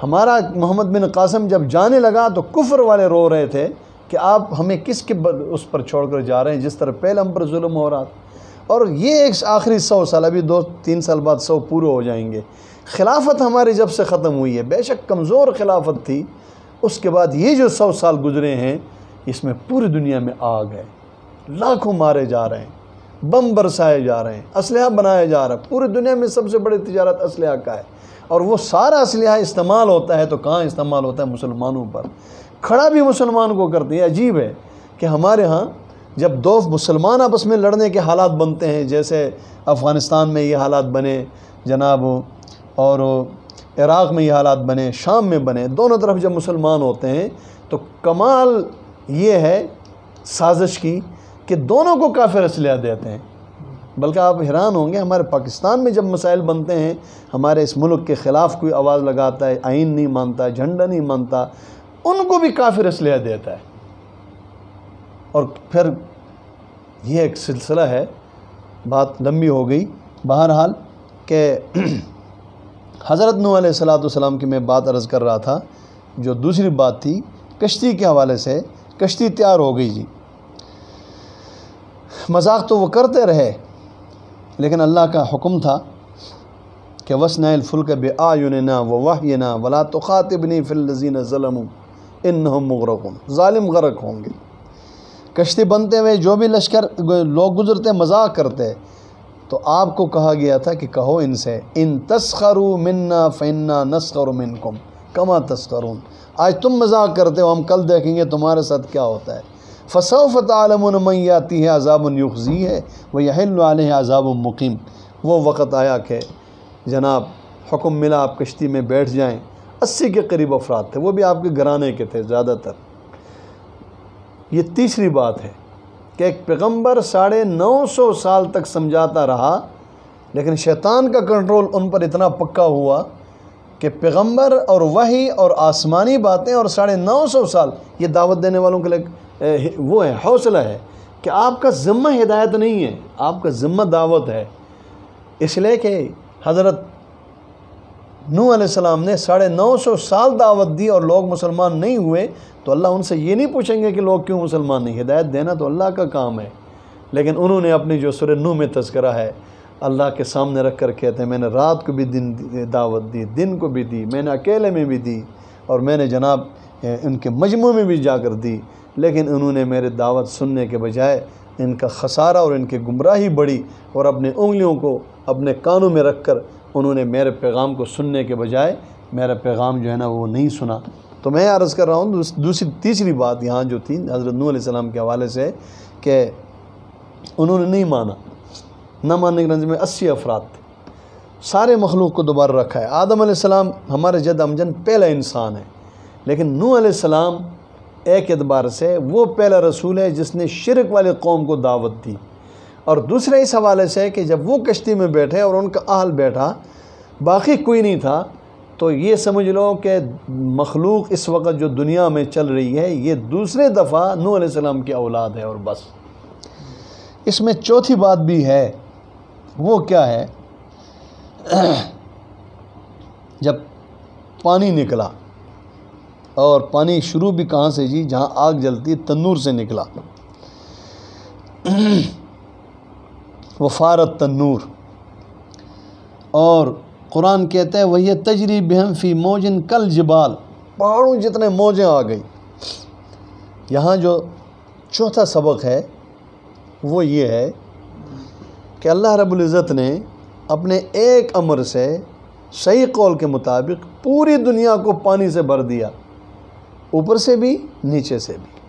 ہمارا محمد بن قاسم جب جانے لگا تو کفر والے رو رہے تھے کہ آپ ہمیں کس کے اس پر چھوڑ کر جا رہے ہیں، جس طرح پہلے ہم پر ظلم ہو رہا تھا۔ اور یہ ایک آخری 100 سال، ابھی 2-3 سال بعد 100 پورے ہو جائیں گے۔ خلافت ہماری جب سے ختم ہوئی ہے، بے شک کمزور خلافت تھی، اس کے بعد یہ جو 100 سال گزرے ہیں، اس میں پوری دنیا میں آگ ہے، لاکھوں مارے جا رہے ہیں، بم برسائے جا رہے ہیں، اسلحہ بنایا جا رہا ہے۔ پوری دنیا میں سب سے بڑی تجارت اسلحہ کا ہے، اور وہ سارا اسلحہ استعمال ہوتا ہے تو کہاں استعمال ہوتا ہے؟ مسلمانوں پر۔ کھڑا بھی مسلمان کو کرتے ہیں۔ عجیب ہے کہ ہمارے ہاں جب دو مسلمان آپس میں لڑنے کے حالات بنتے ہیں، جیسے افغانستان میں یہ حالات بنے جناب، اور عراق میں یہ حالات بنے، شام میں بنے، دونوں طرف جب مسلمان ہوتے ہیں تو کمال یہ ہے سازش کی کہ دونوں کو کافر اسلحہ دیتے ہیں۔ بلکہ آپ حیران ہوں گے، ہمارے پاکستان میں جب مسائل بنتے ہیں، ہمارے اس ملک کے خلاف کوئی آواز لگاتا ہے، آئین نہیں مانتا، جھنڈا نہیں مانتا، ان کو بھی کافر اسلحہ دیتا ہے۔ اور پھر یہ ایک سلسلہ ہے، بات لمبی ہو گئی، بہرحال کہ حضرت نوح علیہ السلام کی میں بات عرض کر رہا تھا، جو دوسری بات تھی کشتی کے حوالے سے۔ کشتی تیار ہو گئی جی، مذاق تو وہ کرتے رہے، لیکن اللہ کا حکم تھا کہ وَاصْنَعِ الْفُلْكَ بِأَعْيُنِنَا وَوَحْيِنَا وَلَا تُخَاطِبْنِي فِي الَّذِينَ ظَلَمُوا إِنَّهُمْ مُغْرَقُونَ۔ ظالم غرق ہوں گے۔ کشتی بنتے ہوئے جو بھی لشکر لوگ گزرتے مذاق کرتے، تو آپ کو کہا گیا تھا کہ کہو ان سے ان تسخروا منا فإنا نسخر منکم کما تسخرون۔ آج تم مذاق کرتے ہو، ہم کل دیکھیں گے تمہارے ساتھ کیا ہوتا ہے۔ فسوف تعلمون من یاتیہ عذاب یخزیہ ویحل علیہ عذاب مقیم۔ وہ وقت آیا کہ جناب حکم ملا آپ کشتی میں بیٹھ جائیں۔ 80 کے قریب افراد تھے، وہ بھی آپ کے گھرانے کے تھے زیادہ تر۔ یہ تیسری بات ہے کہ ایک پیغمبر 950 سال تک سمجھاتا رہا، لیکن شیطان کا کنٹرول ان پر اتنا پکا ہوا کہ پیغمبر اور وحی اور آسمانی باتیں اور 950 سال، یہ دعوت دینے والوں کے لیے وہ ہے، حوصلہ ہے کہ آپ کا ذمہ ہدایت نہیں ہے، آپ کا ذمہ دعوت ہے۔ اس لیے کہ حضرت نوح علیہ السلام نے 950 سال دعوت دی اور لوگ مسلمان نہیں ہوئے، تو اللہ ان سے یہ نہیں پوچھیں گے کہ لوگ کیوں مسلمان نہیں، ہدایت دینا تو اللہ کا کام ہے۔ لیکن انہوں نے اپنی جو سورہ نوح میں تذکرہ ہے، اللہ کے سامنے رکھ کر کہتے ہیں میں نے رات کو بھی دعوت دی، دن کو بھی دی، میں نے اکیلے میں بھی دی، اور میں نے جناب ان کے مجموعے میں بھی جا کر دی، لیکن انہوں نے میرے دعوت سننے کے بجائے ان کا خسارہ اور ان کی گمراہی بڑھی، اور اپنے انگلیوں کو اپنے کانوں میں رکھ کر انہوں نے میرے پیغام کو سننے کے بجائے میرا پیغام جو ہے نا وہ نہیں سنا۔ تو میں عرض کر رہا ہوں تیسری بات یہاں جو تھی حضرت نوح علیہ السلام کے حوالے سے، کہ انہوں نے نہیں مانا۔ نہ ماننے کے نتیجے میں 80 افراد تھے۔ سارے مخلوق کو دوبارہ رکھا ہے۔ آدم علیہ السلام ہمارے جد امجد پہلا انسان ہے، لیکن نوح علیہ السلام ایک اعتبار سے وہ پہلا رسول ہے جس نے شرک والے قوم کو دعوت دی، اور دوسرے اس حوالے سے کہ جب وہ کشتی میں بیٹھے اور ان کا اہل بیٹھا، باقی کوئی نہیں تھا، تو یہ سمجھ لو کہ مخلوق اس وقت جو دنیا میں چل رہی ہے یہ دوسرے دفعہ نوح علیہ السلام کی اولاد ہے، اور بس۔ اس میں چوتھی بات بھی ہے، وہ کیا ہے؟ جب پانی نکلا، اور پانی شروع بھی کہاں سے جی؟ جہاں آگ جلتی تنور سے نکلا، وفارت تنور، اور قرآن کہتا ہے وہی تجری بہم فی موجن کل جبال، پہاڑوں جتنے موجیں آ گئی۔ یہاں جو چوتھا سبق ہے وہ یہ ہے کہ اللہ رب العزت نے اپنے ایک امر سے صحیح قول کے مطابق پوری دنیا کو پانی سے بھر دیا، اوپر سے بھی نیچے سے بھی،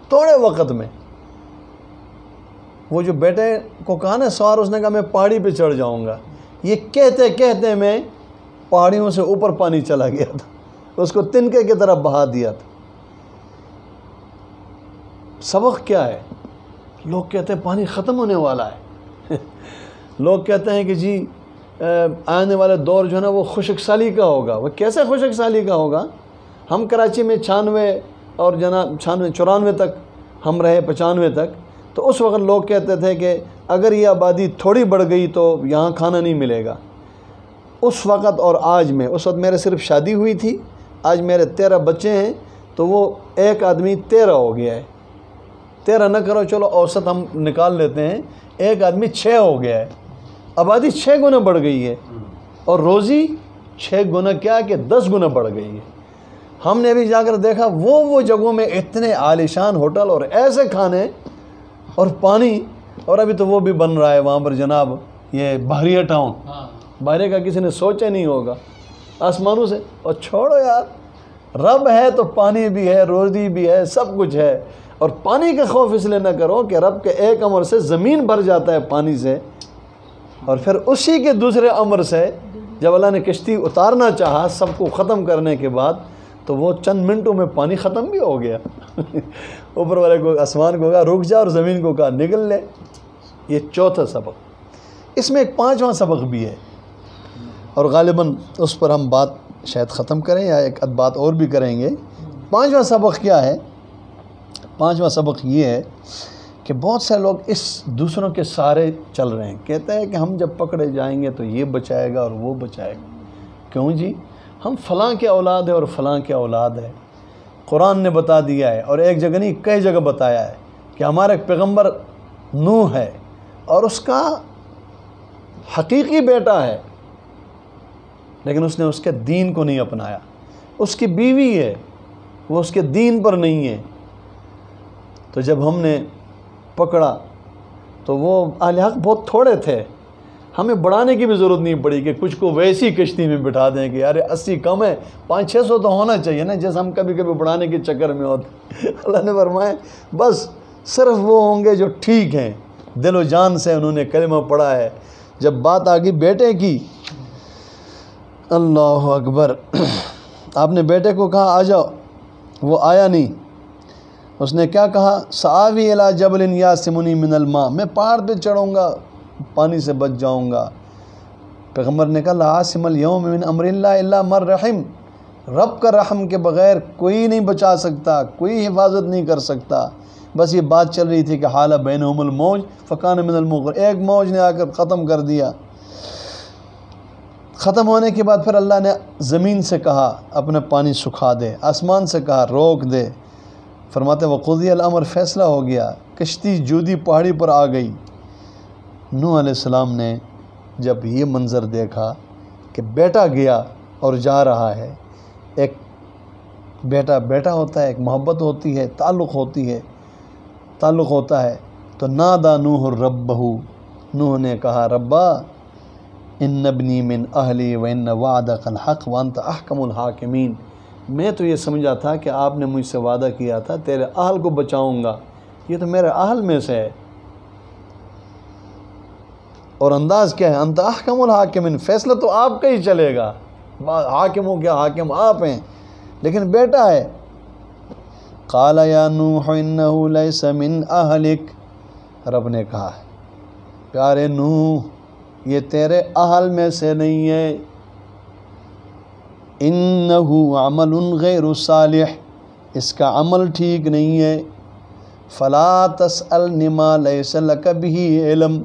تھوڑے وقت میں۔ وہ جو بیٹے کو کہا نا سوار، اس نے کہا میں پہاڑی پہ چڑھ جاؤں گا، یہ کہتے کہتے میں پہاڑیوں سے اوپر پانی چلا گیا تھا، اس کو تنکے کی طرف بہا دیا تھا۔ سبق کیا ہے؟ لوگ کہتے ہیں پانی ختم ہونے والا ہے لوگ کہتے ہیں کہ جی آنے والے دور جو ہے نا وہ خشک سالی کا ہوگا۔ وہ کیسے خشک سالی کا ہوگا؟ ہم کراچی میں 96 اور 94 تک ہم رہے، 95 تک، تو اس وقت لوگ کہتے تھے کہ اگر یہ آبادی تھوڑی بڑھ گئی تو یہاں کھانا نہیں ملے گا۔ اس وقت اور آج میں، اس وقت میرے صرف شادی ہوئی تھی، آج میرے 13 بچے ہیں، تو وہ ایک آدمی 13 ہو گیا ہے۔ 13 نہ کرو، چلو اوسط ہم نکال لیتے ہیں، ایک آدمی 6 ہو گیا ہے۔ آبادی 6 گنا بڑھ گئی ہے، اور روزی 6 گنا کیا کہ 10 گنا بڑھ گئی ہے۔ ہم نے ابھی جا کر دیکھا وہ جگہوں میں اتنے عالیشان ہوٹل اور ایسے کھانے اور پانی، اور ابھی تو وہ بھی بن رہا ہے وہاں پر جناب، یہ بحریہ ٹاؤن۔ بحریہ کا کسی نے سوچا نہیں ہوگا، آسمانوں سے۔ اور چھوڑو یار، رب ہے تو پانی بھی ہے، روزی بھی ہے، سب کچھ ہے۔ اور پانی کا خوف اس لیے نہ کرو کہ رب کے ایک امر سے زمین بھر جاتا ہے پانی سے، اور پھر اسی کے دوسرے امر سے جب اللہ نے کشتی اتارنا چاہا سب کو ختم کرنے کے بعد، تو وہ چند منٹوں میں پانی ختم بھی ہو گیا اوپر والے کو، آسمان کو کہا رک جا، اور زمین کو کہا نگل لے۔ یہ چوتھا سبق۔ اس میں ایک 5واں سبق بھی ہے، اور غالباً اس پر ہم بات شاید ختم کریں یا ایک بات اور بھی کریں گے۔ 5واں سبق کیا ہے؟ 5واں سبق یہ ہے کہ بہت سے لوگ اس دوسروں کے سہارے چل رہے ہیں، کہتے ہیں کہ ہم جب پکڑے جائیں گے تو یہ بچائے گا اور وہ بچائے گا۔ کیوں جی؟ ہم فلاں کے اولاد ہے اور فلاں کے اولاد ہے، قرآن نے بتا دیا ہے، اور ایک جگہ نہیں کئی جگہ بتایا ہے کہ ہمارا ایک پیغمبر نوح ہے، اور اس کا حقیقی بیٹا ہے، لیکن اس نے اس کے دین کو نہیں اپنایا۔ اس کی بیوی ہے، وہ اس کے دین پر نہیں ہے۔ تو جب ہم نے پکڑا تو وہ اہل حق بہت تھوڑے تھے، ہمیں بڑھانے کی بھی ضرورت نہیں پڑی کہ کچھ کو ویسی کشتی میں بٹھا دیں کہ یار 80 کم ہے، 500-600 تو ہونا چاہیے نا، جیسے ہم کبھی کبھی بڑھانے کے چکر میں ہوتے۔ اللہ نے فرمایا بس صرف وہ ہوں گے جو ٹھیک ہیں، دل و جان سے انہوں نے کلمہ پڑھا ہے۔ جب بات آ گئی بیٹے کی، اللہ اکبر، آپ نے بیٹے کو کہا آ جاؤ، وہ آیا نہیں۔ اس نے کیا کہا؟ سآوی الی جبل یعصمنی من الماء، میں پہاڑ پہ چڑھوں گا، پانی سے بچ جاؤں گا۔ پیغمبر نے کہا لا عاصم اليوم من امر اللہ الا من رحم، رب کا رحم کے بغیر کوئی نہیں بچا سکتا، کوئی حفاظت نہیں کر سکتا۔ بس یہ بات چل رہی تھی کہ حال بینہم الموج فکان من المغرق، ایک موج نے آ کر ختم کر دیا۔ ختم ہونے کے بعد پھر اللہ نے زمین سے کہا اپنے پانی سکھا دے، آسمان سے کہا روک دے۔ فرماتے وقضی الامر، فیصلہ ہو گیا، کشتی جودی پہاڑی پر آ گئی۔ نوح علیہ السلام نے جب یہ منظر دیکھا کہ بیٹا گیا اور جا رہا ہے، ایک بیٹا ہوتا ہے، ایک محبت ہوتی ہے، تعلق ہوتا ہے، تو نادا نوح ربہ، نوح نے کہا ربا ان ابنی من اہلی وان وعدک الحق وانت احکم الحاکمین، میں تو یہ سمجھا تھا کہ آپ نے مجھ سے وعدہ کیا تھا تیرے اہل کو بچاؤں گا، یہ تو میرے اہل میں سے ہے۔ اور انداز کیا ہے؟ انت احکم الحاکمین، فیصلہ تو آپ کا ہی چلے گا، حاکم ہو کیا، حاکم آپ ہیں، لیکن بیٹا ہے۔ قال یا نوح انہ لیس من اہلک، رب نے کہا پیارے نوح یہ تیرے اہل میں سے نہیں ہے، انہ عمل غیر صالح، اس کا عمل ٹھیک نہیں ہے، فلا تسألنی ما لیس لک بہ علم،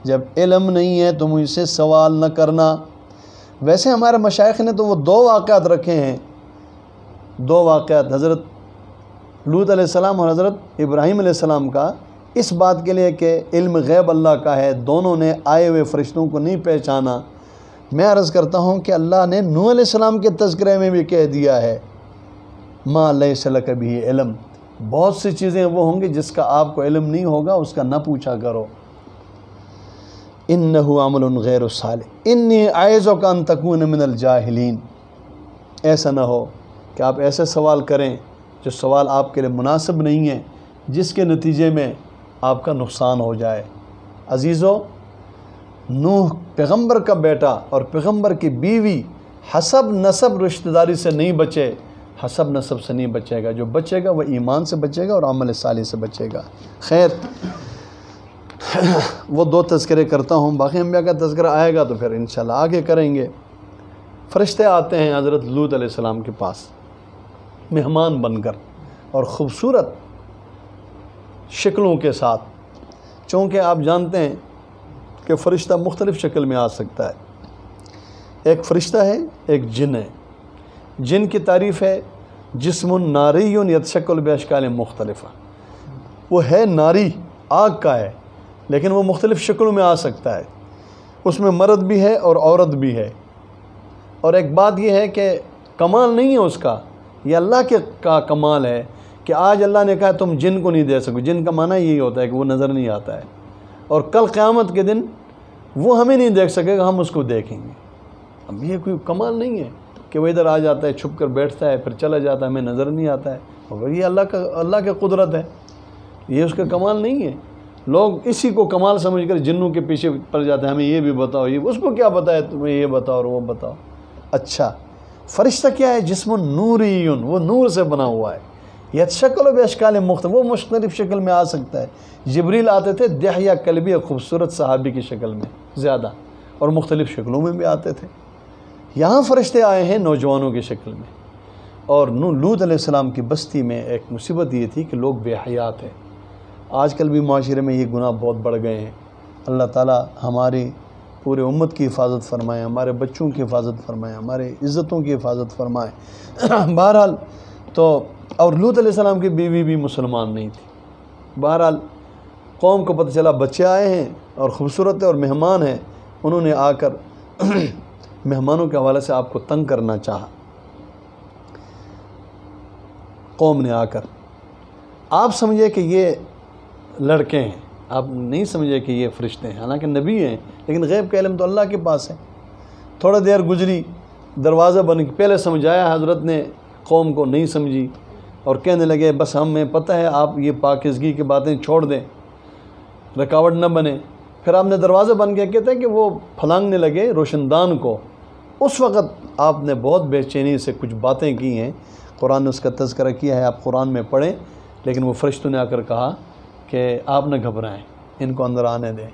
جب علم نہیں ہے تو مجھ سے سوال نہ کرنا۔ ویسے ہمارے مشائخ نے تو وہ 2 واقعات رکھے ہیں، 2 واقعات، حضرت لوط علیہ السلام اور حضرت ابراہیم علیہ السلام کا، اس بات کے لیے کہ علم غیب اللہ کا ہے، دونوں نے آئے ہوئے فرشتوں کو نہیں پہچانا۔ میں عرض کرتا ہوں کہ اللہ نے نوح علیہ السلام کے تذکرے میں بھی کہہ دیا ہے ما لیس لک بہ علم، بہت سی چیزیں وہ ہوں گی جس کا آپ کو علم نہیں ہوگا، اس کا نہ پوچھا کرو۔ انہو عمل غیر صالح انی اعظک ان تکون من الجاہلین۔ ایسا نہ ہو کہ آپ ایسے سوال کریں جو سوال آپ کے لیے مناسب نہیں ہے، جس کے نتیجے میں آپ کا نقصان ہو جائے۔ عزیزو، نوح پیغمبر کا بیٹا اور پیغمبر کی بیوی حسب نسب رشتہ داری سے نہیں بچے، حسب نسب سے نہیں بچے گا۔ جو بچے گا وہ ایمان سے بچے گا اور عمل صالح سے بچے گا۔ خیر، وہ 2 تذکرے کرتا ہوں، باقی انبیاء کا تذکرہ آئے گا تو پھر انشاءاللہ آگے کریں گے۔ فرشتے آتے ہیں حضرت لوط علیہ السلام کے پاس مہمان بن کر اور خوبصورت شکلوں کے ساتھ، چونکہ آپ جانتے ہیں کہ فرشتہ مختلف شکل میں آ سکتا ہے۔ ایک فرشتہ ہے، ایک جن ہے۔ جن کی تعریف ہے جسم ناری یتشکل باشکال مختلفہ، وہ ہے ناری، آگ کا ہے، لیکن وہ مختلف شکلوں میں آ سکتا ہے۔ اس میں مرد بھی ہے اور عورت بھی ہے۔ اور ایک بات یہ ہے کہ کمال نہیں ہے اس کا، یہ اللہ کے کا کمال ہے کہ آج اللہ نے کہا تم جن کو نہیں دے سکو۔ جن کا معنی یہی ہوتا ہے کہ وہ نظر نہیں آتا ہے، اور کل قیامت کے دن وہ ہمیں نہیں دیکھ سکے گا، ہم اس کو دیکھیں گے۔ اب یہ کوئی کمال نہیں ہے کہ وہ ادھر آ جاتا ہے، چھپ کر بیٹھتا ہے، پھر چلا جاتا ہے، ہمیں نظر نہیں آتا ہے۔ اور یہ اللہ کا قدرت ہے، یہ اس کا کمال نہیں ہے۔ لوگ اسی کو کمال سمجھ کر جنوں کے پیچھے پڑ جاتے ہیں، ہمیں یہ بھی بتاؤ، یہ اس کو کیا بتایا تمہیں، یہ بتاؤ اور وہ بتاؤ۔ اچھا، فرشتہ کیا ہے؟ جسم نوری، وہ نور سے بنا ہوا ہے۔ یتشکل باشکال مختلف، وہ مختلف شکل میں آ سکتا ہے۔ جبریل آتے تھے دحیہ کلبی، خوبصورت صحابی کی شکل میں زیادہ، اور مختلف شکلوں میں بھی آتے تھے۔ یہاں فرشتے آئے ہیں نوجوانوں کی شکل میں۔ اور لوط علیہ السلام کی بستی میں ایک مصیبت یہ تھی کہ لوگ بے حیا تھے۔ آج کل بھی معاشرے میں یہ گناہ بہت بڑھ گئے ہیں۔ اللہ تعالیٰ ہماری پورے امت کی حفاظت فرمائے، ہمارے بچوں کی حفاظت فرمائے، ہمارے عزتوں کی حفاظت فرمائے۔ بہرحال تو اور لوط علیہ السلام کی بیوی بھی مسلمان نہیں تھی۔ بہرحال قوم کو پتہ چلا بچے آئے ہیں اور خوبصورت اور مہمان ہیں، انہوں نے آ کر مہمانوں کے حوالے سے آپ کو تنگ کرنا چاہا۔ قوم نے آ کر، آپ سمجھے کہ یہ لڑکے ہیں، آپ نہیں سمجھے کہ یہ فرشتے ہیں، حالانکہ نبی ہیں، لیکن غیب کا علم تو اللہ کے پاس ہے۔ تھوڑا دیر گزری، دروازہ بن کے پہلے سمجھایا حضرت نے، قوم کو نہیں سمجھی اور کہنے لگے بس ہمیں پتہ ہے، آپ یہ پاکیزگی کی باتیں چھوڑ دیں، رکاوٹ نہ بنے۔ پھر آپ نے دروازہ بن کے کہتے ہیں کہ وہ پھلانگنے لگے روشن دان کو۔ اس وقت آپ نے بہت بے چینی سے کچھ باتیں کی ہیں، قرآن نے اس کا تذکرہ کیا ہے، آپ قرآن میں پڑھیں۔ لیکن وہ فرشتوں نے آ کر کہا کہ آپ نہ گھبرائیں، ان کو اندر آنے دیں،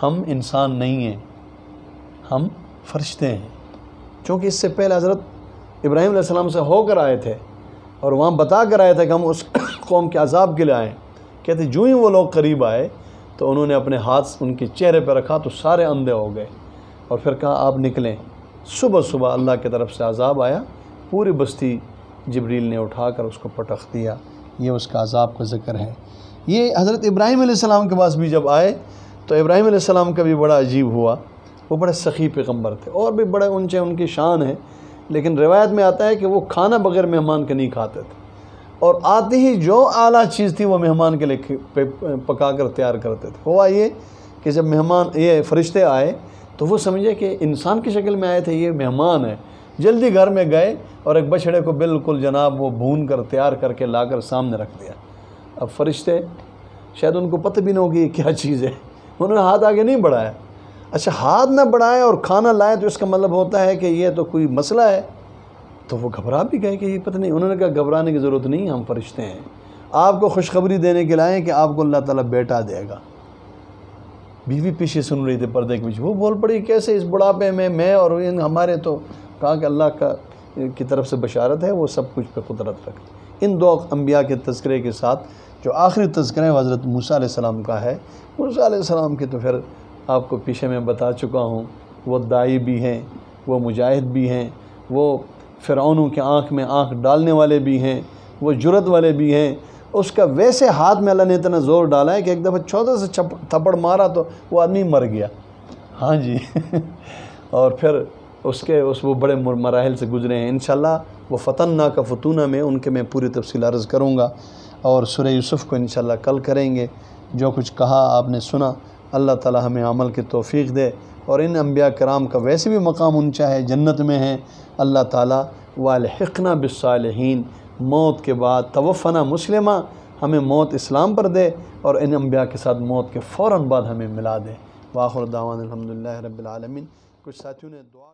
ہم انسان نہیں ہیں، ہم فرشتے ہیں۔ چونکہ اس سے پہلے حضرت ابراہیم علیہ السلام سے ہو کر آئے تھے اور وہاں بتا کر آئے تھے کہ ہم اس قوم کے عذاب کے لیے آئے۔ کہتے جو ہی وہ لوگ قریب آئے تو انہوں نے اپنے ہاتھ ان کے چہرے پہ رکھا تو سارے اندھے ہو گئے، اور پھر کہا آپ نکلیں۔ صبح صبح اللہ کی طرف سے عذاب آیا، پوری بستی جبریل نے اٹھا کر اس کو پٹخ دیا۔ یہ اس کا عذاب کا ذکر ہے۔ یہ حضرت ابراہیم علیہ السلام کے پاس بھی جب آئے تو ابراہیم علیہ السلام کا بھی بڑا عجیب ہوا، وہ بڑے سخی پیغمبر تھے، اور بھی بڑے اونچے ان کی شان ہے، لیکن روایت میں آتا ہے کہ وہ کھانا بغیر مہمان کے نہیں کھاتے تھے، اور آتے ہی جو اعلیٰ چیز تھی وہ مہمان کے لیے پکا کر تیار کرتے تھے۔ ہوا یہ کہ جب مہمان یہ فرشتے آئے تو وہ سمجھے کہ انسان کی شکل میں آئے تھے، یہ مہمان ہے، جلدی گھر میں گئے اور ایک بچڑے کو بالکل جناب وہ بھون کر تیار کر کے لا کر سامنے رکھ دیا۔ اب فرشتے شاید ان کو پتہ بھی نہ ہو کہ یہ کیا چیز ہے، انہوں نے ہاتھ آگے نہیں بڑھایا۔ اچھا، ہاتھ نہ بڑھائے اور کھانا لائے تو اس کا مطلب ہوتا ہے کہ یہ تو کوئی مسئلہ ہے۔ تو وہ گھبرا بھی گئے کہ یہ پتہ نہیں۔ انہوں نے کہا گھبرانے کی ضرورت نہیں، ہم فرشتے ہیں، آپ کو خوشخبری دینے کے لائے کہ آپ کو اللہ تعالیٰ بیٹا دے گا۔ بیوی پیچھے سن رہی تھی پردے کے پیچھے، وہ بول پڑی کیسے اس بڑھاپے میں اور ہمارے، تو کہا کہ اللہ کی طرف سے بشارت ہے، وہ سب کچھ پہ قدرت رکھتے۔ ان دو انبیاء کے تذکرے کے ساتھ جو آخری تذکرہ ہے حضرت موسیٰ علیہ السلام کا ہے۔ موسیٰ علیہ السلام کی تو پھر آپ کو پیچھے میں بتا چکا ہوں، وہ داعی بھی ہیں، وہ مجاہد بھی ہیں، وہ فرعونوں کے آنکھ میں آنکھ ڈالنے والے بھی ہیں، وہ جرت والے بھی ہیں۔ اس کا ویسے ہاتھ میں اللہ نے اتنا زور ڈالا ہے کہ ایک دفعہ چھوٹا سا تھپڑ مارا تو وہ آدمی مر گیا۔ ہاں جی اور پھر وہ بڑے مراحل سے گزرے ہیں۔ انشاءاللہ وہ فتنہ کا فتونہ میں ان کے میں پوری تفصیل عرض کروں گا، اور سورہ یوسف کو انشاءاللہ کل کریں گے۔ جو کچھ کہا آپ نے سنا، اللہ تعالی ہمیں عمل کی توفیق دے، اور ان انبیاء کرام کا ویسے بھی مقام اونچا ہے، جنت میں ہیں۔ اللہ تعالی والحقنا بالصالحین، موت کے بعد توفنا مسلمہ، ہمیں موت اسلام پر دے، اور ان انبیاء کے ساتھ موت کے فوراً بعد ہمیں ملا دے۔ وآخر دعوانا الحمدللہ رب العالمین۔ کچھ ساتھیوں نے دعا